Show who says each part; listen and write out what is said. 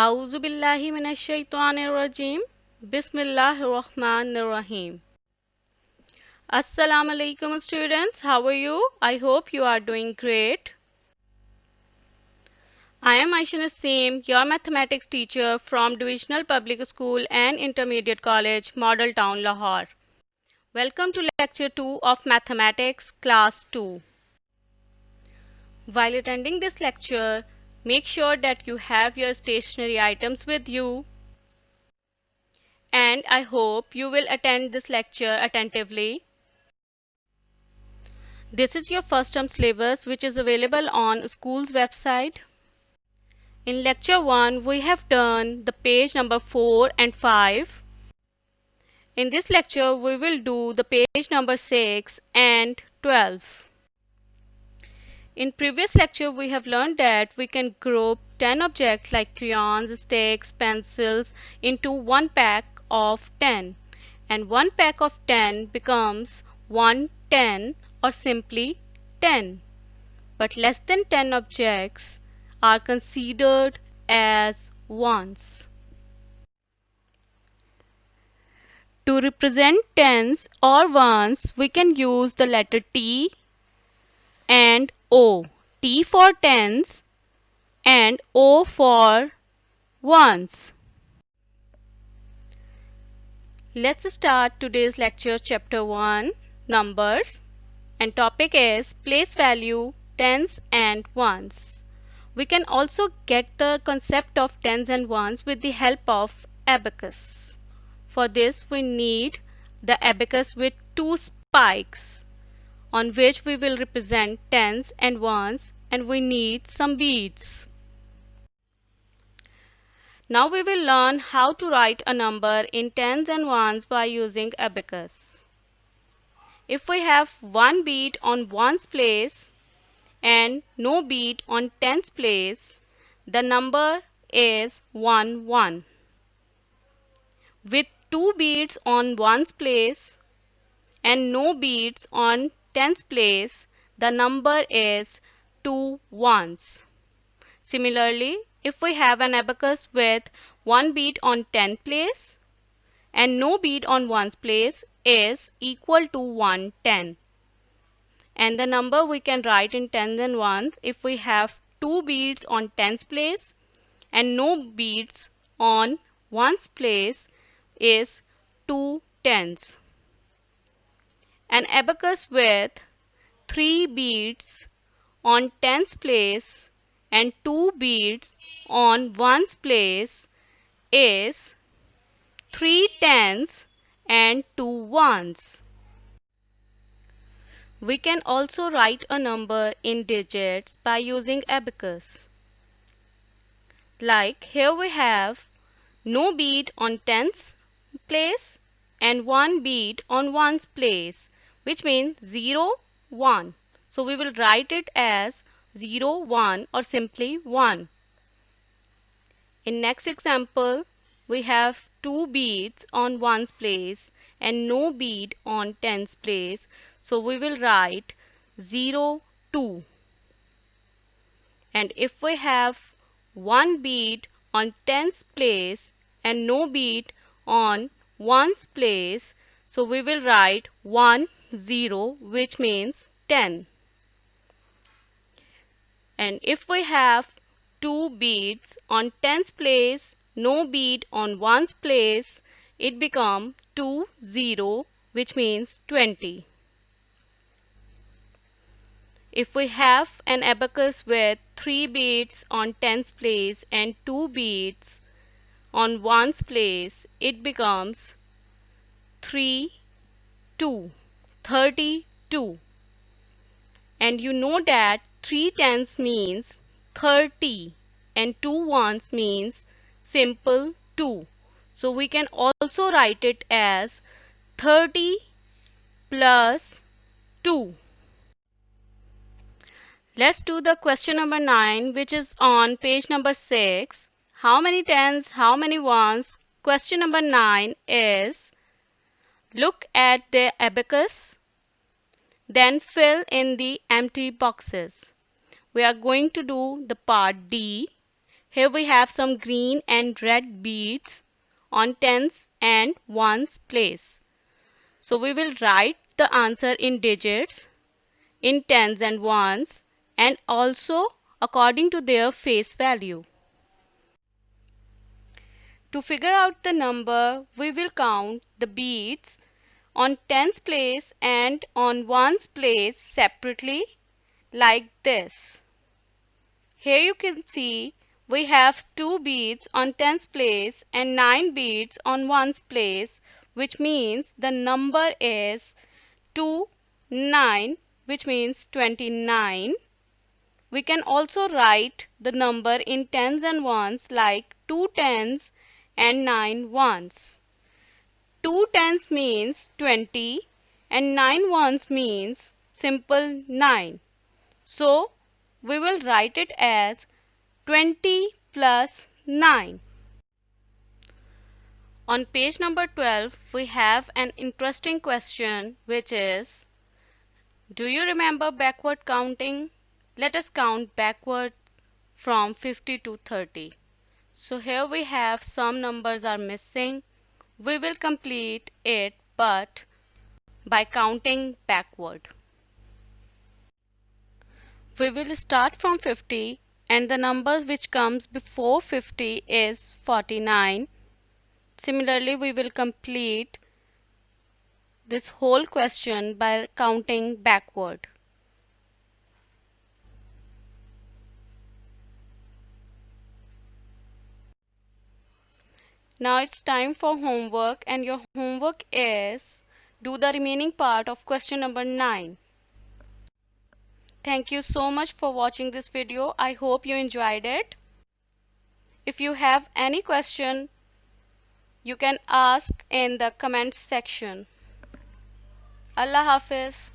Speaker 1: A'udhu billahi minash shaitanir rajim. Bismillahir Rahmanir Rahim. Assalamu alaikum students. How are you? I hope you are doing great. I am Aisha Naseem, your mathematics teacher from Divisional Public School and Intermediate College, Model Town, Lahore. Welcome to lecture 2 of Mathematics, class 2. While attending this lecture, make sure that you have your stationery items with you, and I hope you will attend this lecture attentively. This is your first term syllabus which is available on school's website. In lecture 1 we have done the page number 4 and 5. In this lecture we will do the page number 6 and 12. In previous lecture we have learned that we can group 10 objects like crayons, sticks, pencils into one pack of 10, and one pack of 10 becomes 110 or simply 10. But less than 10 objects are considered as ones. To represent tens or ones, we can use the letter T and O. T for tens and O for ones. Let's start today's lecture, chapter 1, numbers, and topic is place value, tens and ones. We can also get the concept of tens and ones with the help of abacus. For this we need the abacus with two spikes on which we will represent tens and ones, and we need some beads. Now we will learn how to write a number in tens and ones by using abacus. If we have one bead on ones place and no bead on tens place, the number is 1 1. With two beads on ones place and no beads on tens place, the number is 2 ones. Similarly, if we have an abacus with one bead on tens place and no bead on ones place is equal to 110. And the number we can write in tens and ones if we have two beads on tens place and no beads on ones place is 2 tens. An abacus with 3 beads on tens place and 2 beads on ones place is 3 tens and 2 ones. We can also write a number in digits by using abacus. Like here we have no bead on tens place and one bead on ones place, which means 0 1. So we will write it as 0 1 or simply 1. In next example, we have two beads on ones place and no bead on tens place, so we will write 0 2. And if we have one bead on tens place and no bead on ones place, so we will write 1 0, which means 10. And if we have two beads on tens place, no bead on ones place, it becomes 2 0, which means 20. If we have an abacus with 3 beads on tens place and 2 beads on ones place, it becomes 3 2, 32. And you know that 3 tens means 30 and 2 ones means simple 2. So we can also write it as 30 plus 2. Let's do the question number 9, which is on page number 6. How many tens, how many ones? Question number 9 is, look at the abacus, then fill in the empty boxes. We are going to do the part D. Here we have some green and red beads on tens and ones place. So we will write the answer in digits, in tens and ones, and also according to their face value. To figure out the number, we will count the beads on tens place and on ones place separately like this. Here you can see we have 2 beads on tens place and 9 beads on ones place, which means the number is 2, 9, which means 29. We can also write the number in tens and ones like 2 tens and 9 ones. 2 tens means 20 and 9 ones means simple 9. So we will write it as 20 plus 9. On page number 12, we have an interesting question which is, do you remember backward counting? Let us count backward from 50 to 30. So here we have some numbers are missing. We will complete it but by counting backward. We will start from 50 and the number which comes before 50 is 49. Similarly, we will complete this whole question by counting backward. Now it's time for homework and your homework is do the remaining part of question number 9. Thank you so much for watching this video. I hope you enjoyed it. If you have any question, you can ask in the comments section. Allah Hafiz.